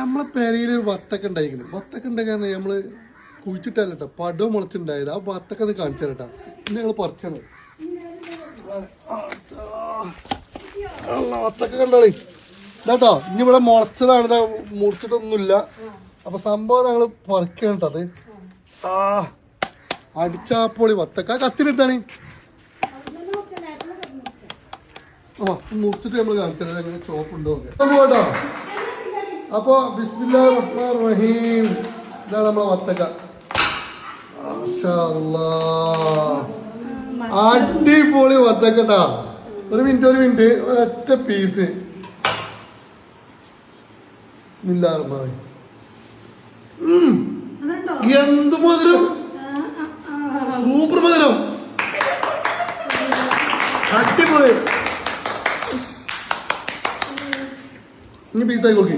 നമ്മളെ പെരയില് വത്തക്ക ഉണ്ടായിക്കണ്. വത്തക്ക ഉണ്ടാക്കാൻ നമ്മള് കുഴിച്ചിട്ടല്ല കേട്ടോ, പടം മുളച്ചുണ്ടായത്. ആ വത്തക്ക ഒന്ന് കാണിച്ചു തരട്ടാ. ഇന്ന് ഞങ്ങള് പറിച്ചാണ് വത്തക്ക കണ്ടോളി ഇതാട്ടോ. ഇനി ഇവിടെ മുളച്ചതാണ്, ഇതാ മുറിച്ചിട്ടൊന്നുമില്ല. അപ്പൊ സംഭവം ഞങ്ങള് പറിക്കണം കേട്ടോ. അത് അടിച്ചാപ്പൊളി വത്തക്ക. കത്തിനെടുത്താണ് മുറിച്ചിട്ട് നമ്മള് കാണിച്ചു തരാം എങ്ങനെ ചോപ്പുണ്ടോ കേട്ടോ. അപ്പൊ ബിസ്മില്ലാഹിർ റഹ്മാനിർ റഹീം. ഇതാണ് നമ്മളെ വത്തക്ക. മാഷാ അല്ലാഹ്, അടിപൊളി വത്തക്കട്ടാ. ഒരു മിനിറ്റ് ഒറ്റ പീസ്. ബിസ്മില്ലാഹിർ റഹ്മാനിർ റഹീം. എന്ത് മധുരം, സൂപ്പർ മധുരം, അടിപൊളി. ഇനി പീസായി നോക്കി.